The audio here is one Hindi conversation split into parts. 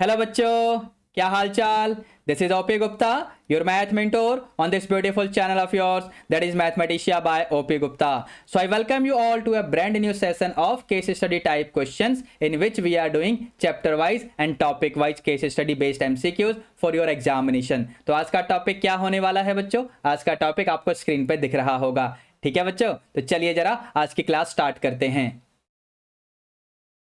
हेलो बच्चों, क्या हाल चाल। This is OP Gupta, your math mentor on this beautiful channel of yours, that is Mathematica by OP Gupta. So I welcome you all to a brand new session of case study type questions in which we are doing chapter wise and topic wise case study based MCQs for your examination. तो आज का टॉपिक क्या होने वाला है बच्चों? आज का टॉपिक आपको स्क्रीन पे दिख रहा होगा। ठीक है बच्चों, तो चलिए जरा आज की क्लास स्टार्ट करते हैं।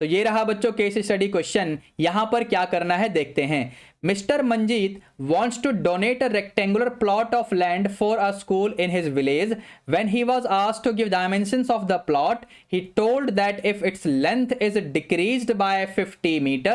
तो ये रहा बच्चों केस स्टडी क्वेश्चन। यहां पर क्या करना है देखते हैं। Mister Manjeet wants to donate a rectangular plot of land for a school in his village. When he was asked to give dimensions of the plot, he told that if its length is decreased by 50 meter,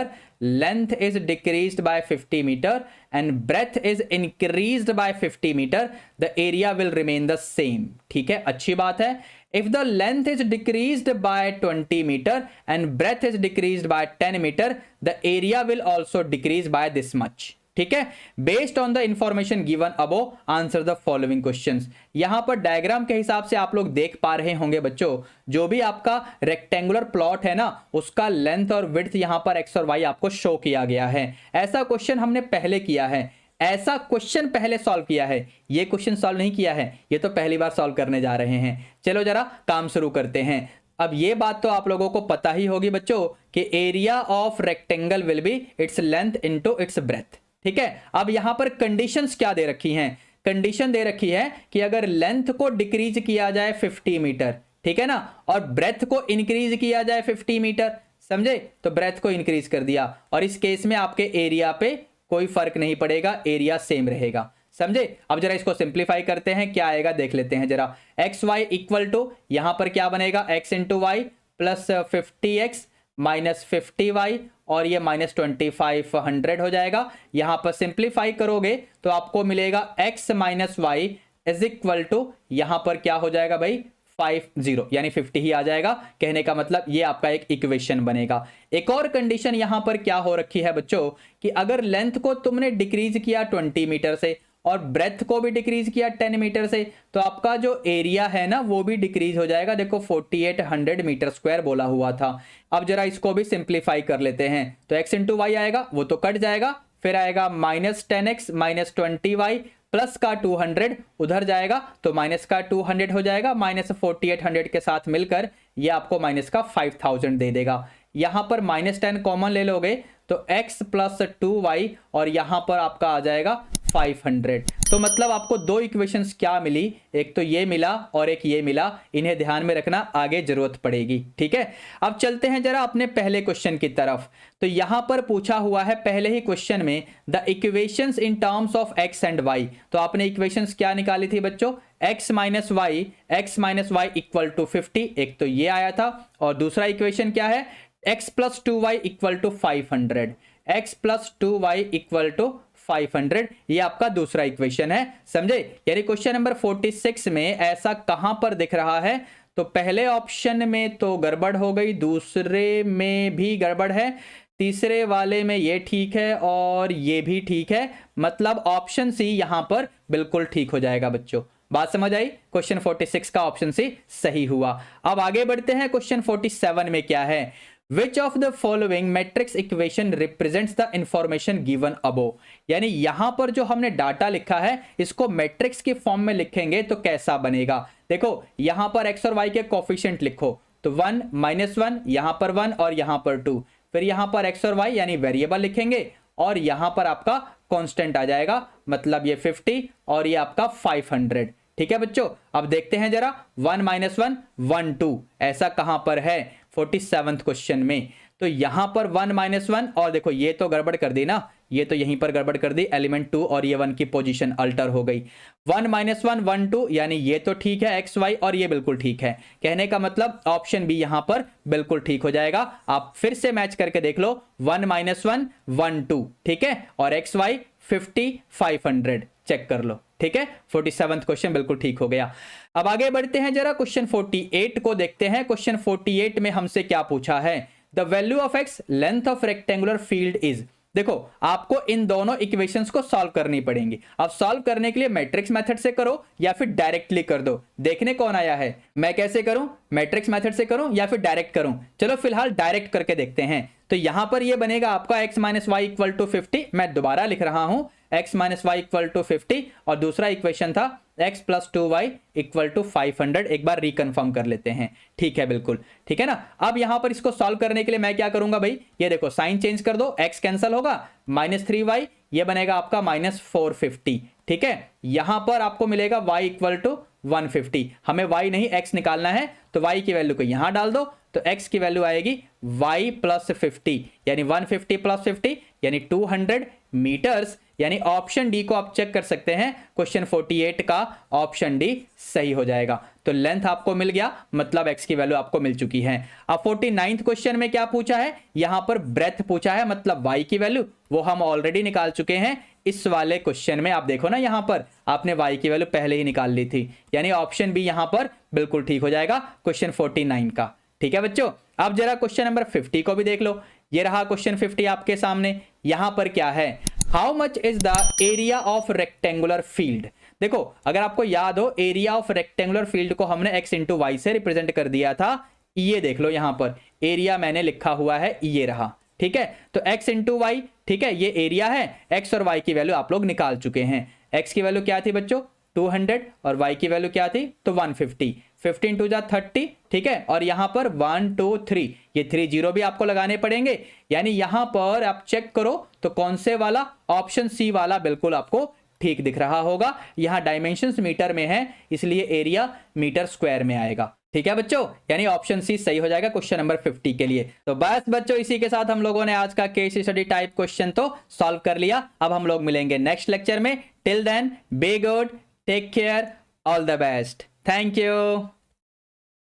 length is decreased by 50 meter and breadth is increased by 50 meter, the area will remain the same. ठीक है, अच्छी बात है। If the length is decreased by 20 meter and breadth is decreased by 10 meter, the area will also decrease by this much. ठीक है, based on the information given above answer the following questions. यहां पर डायग्राम के हिसाब से आप लोग देख पा रहे होंगे बच्चों, जो भी आपका रेक्टेंगुलर प्लॉट है ना, उसका लेंथ और विड्थ यहां पर एक्स और वाई आपको शो किया गया है। ऐसा क्वेश्चन हमने पहले किया है, ऐसा क्वेश्चन पहले सॉल्व किया है, ये क्वेश्चन सॉल्व नहीं किया है, ये तो पहली बार सॉल्व करने जा रहे हैं। चलो जरा काम शुरू करते हैं। अब ये बात तो आप लोगों को पता ही होगी बच्चों कि area of rectangle will be its length into its breath. ठीक है, अब यहां पर कंडीशंस क्या दे रखी हैं? कंडीशन दे रखी है कि अगर लेंथ को डिक्रीज किया जाए 50 मीटर, ठीक है ना, और ब्रेथ को इंक्रीज किया जाए 50 मीटर, समझे, तो ब्रेथ को इंक्रीज कर दिया और इस केस में आपके एरिया पे कोई फर्क नहीं पड़ेगा, एरिया सेम रहेगा। समझे। अब जरा इसको सिंप्लीफाई करते हैं, क्या आएगा देख लेते हैं जरा। एक्स वाई इक्वल टू यहां पर क्या बनेगा, x into y plus 50x minus 50y और ये माइनस 2500 हो जाएगा। यहां पर सिंप्लीफाई करोगे तो आपको मिलेगा x minus y is equal to यहां पर क्या हो जाएगा भाई 50 यानी 50 ही आ जाएगा। कहने का मतलब ये आपका एक इक्वेशन बनेगा। एक और कंडीशन यहां पर क्या हो रखी है बच्चों कि अगर लेंथ को तुमने डिक्रीज किया 20 मीटर से और ब्रेथ को भी डिक्रीज किया 10 मीटर से, तो आपका जो एरिया है ना वो भी डिक्रीज हो जाएगा। देखो 4800 मीटर स्क्वायर बोला हुआ था। अब जरा इसको भी सिंप्लीफाई कर लेते हैं, तो x इंटू वाई आएगा, वो तो कट जाएगा, फिर आएगा minus 10x minus 20y plus का 200 उधर जाएगा तो माइनस का 200 हो जाएगा, माइनस 4800 के साथ मिलकर ये आपको माइनस का 5000 दे देगा। यहां पर माइनस 10 कॉमन ले लोगे तो x प्लस 2y और यहां पर आपका आ जाएगा 500। तो मतलब आपको दो इक्वेशंस क्या मिली, एक तो ये मिला और एक ये मिला। इन्हें ध्यान में रखना, आगे जरूरत पड़ेगी। ठीक है, अब चलते हैं जरा अपने पहले क्वेश्चन की तरफ। तो यहां पर पूछा हुआ है पहले ही क्वेश्चन में the equations in terms of x and y। तो आपने इक्वेशंस क्या निकाली थी बच्चों, x minus y equal to 50, एक तो ये आया था, और दूसरा इक्वेशन क्या है, x plus 2y equal to 500, x plus 2y equal to 500, ये आपका दूसरा इक्वेशन है। समझे। यानी क्वेश्चन नंबर 46 में ऐसा कहां पर दिख रहा है, तो पहले ऑप्शन में तो गड़बड़ हो गई, दूसरे में भी गड़बड़ है, तीसरे वाले में ये ठीक है और ये भी ठीक है। मतलब ऑप्शन सी यहां पर बिल्कुल ठीक हो जाएगा बच्चों। बात समझ आई? क्वेश्चन 46 का ऑप्शन सी सही हुआ। अब आगे बढ़ते हैं, क्वेश्चन 47 में क्या है, Which of the following matrix equation represents the information given above? यानी यहां पर जो हमने डाटा लिखा है इसको मैट्रिक्स के फॉर्म में लिखेंगे तो कैसा बनेगा। देखो यहां पर x और y के कोफिशिएंट लिखो, तो 1 माइनस 1, यहां पर 1 और यहां पर 2, फिर यहां पर x और y यानी वेरिएबल लिखेंगे और यहां पर आपका कांस्टेंट आ जाएगा, मतलब ये 50 और ये आपका 500। ठीक है बच्चों, अब देखते हैं जरा 1 माइनस 1 1 2 ऐसा कहां पर है 47th क्वेश्चन में। तो यहां पर 1 माइनस 1 और देखो ये तो गड़बड़ कर दी ना, ये तो यहीं पर गड़बड़ कर दी, एलिमेंट 2 और ये 1 की पोजीशन अल्टर हो गई। 1 माइनस 1 1 2 यानी ये तो ठीक है एक्स वाई और ये बिल्कुल ठीक है। कहने का मतलब ऑप्शन बी यहां पर बिल्कुल ठीक हो जाएगा। आप फिर से मैच करके देख लो, 1 माइनस 1 1 2 ठीक है, और एक्स वाई 50 500 चेक कर लो। ठीक है, 47th क्वेश्चन बिल्कुल ठीक हो गया। अब आगे बढ़ते हैं जरा, क्वेश्चन 48 को देखते हैं। क्वेश्चन 48 में हमसे क्या पूछा है, the value of x length of rectangular field is. देखो आपको इन दोनों इक्वेशंस को सॉल्व करनी पड़ेंगी। अब सॉल्व करने के लिए मैट्रिक्स मेथड से करो या फिर डायरेक्टली कर दो, देखने कौन आया है। मैं कैसे करूं, मैट्रिक्स मेथड से करूं या फिर डायरेक्ट करूं? चलो फिलहाल डायरेक्ट करके देखते हैं। तो यहां पर ये बनेगा आपका x minus y equal to 50, मैं दोबारा लिख रहा हूं x minus y equal to 50, और दूसरा इक्वेशन था x plus 2y equal to 500। एक बार रिकन्फर्म कर लेते हैं, ठीक है, बिल्कुल ठीक है ना। अब यहां पर इसको सॉल्व करने के लिए मैं क्या करूंगा भाई, ये देखो साइन चेंज कर दो, x कैंसिल होगा, -3y ये बनेगा आपका -450, ठीक है। यहां पर आपको मिलेगा y इक्वल टू 150, हमें y नहीं x निकालना है, तो y की वैल्यू को यहां डाल दो, तो x की वैल्यू आएगी y प्लस 50, यानी 150 प्लस 50 यानी 200 मीटर्स, यानी ऑप्शन डी को आप चेक कर सकते हैं, क्वेश्चन 48 का ऑप्शन डी सही हो जाएगा। तो लेंथ आपको मिल गया, मतलब x की वैल्यू आपको मिल चुकी है। अब 49th क्वेश्चन में क्या पूछा है, यहां पर ब्रेथ पूछा है, मतलब y की वैल्यू वो हम ऑलरेडी निकाल चुके हैं इस वाले क्वेश्चन में। आप देखो ना, यहां पर आपने y की वैल्यू पहले ही निकाल ली थी, यानी ऑप्शन बी यहां पर बिल्कुल ठीक हो जाएगा क्वेश्चन 49 का, ठीक है बच्चों। अब जरा क्वेश्चन नंबर 50 को भी देख लो, ये रहा क्वेश्चन 50 आपके सामने। यहां पर क्या है, how much is the area of rectangular field. देखो अगर आपको याद हो, एरिया ऑफ रेक्टेंगुलर फील्ड को हमने x इंटू वाई से रिप्रेजेंट कर दिया था। ये देख लो यहां पर एरिया मैंने लिखा हुआ है, ये रहा, ठीक है। तो x इंटू वाई, ठीक है, ये एरिया है। x और y की वैल्यू आप लोग निकाल चुके हैं। x की वैल्यू क्या थी बच्चों, 200, और y की वैल्यू क्या थी, तो 150। 15 टू जा 30, ठीक है, और यहां पर 1 2 3, ये 3 जीरो भी आपको लगाने पड़ेंगे, यानी यहां पर आप चेक करो तो कौन से वाला, ऑप्शन सी वाला बिल्कुल आपको ठीक दिख रहा होगा। यहां डायमेंशंस मीटर में है, इसलिए एरिया मीटर स्क्वायर में आएगा, ठीक है बच्चों, यानी ऑप्शन सी सही हो जाएगा क्वेश्चन नंबर 50 के लिए। तो बस बच्चों, इसी के साथ हम लोगों ने आज का केस स्टडी टाइप क्वेश्चन तो सॉल्व कर लिया। अब हम लोग मिलेंगे नेक्स्ट लेक्चर में। Till then be good, take care, all the best, thank you.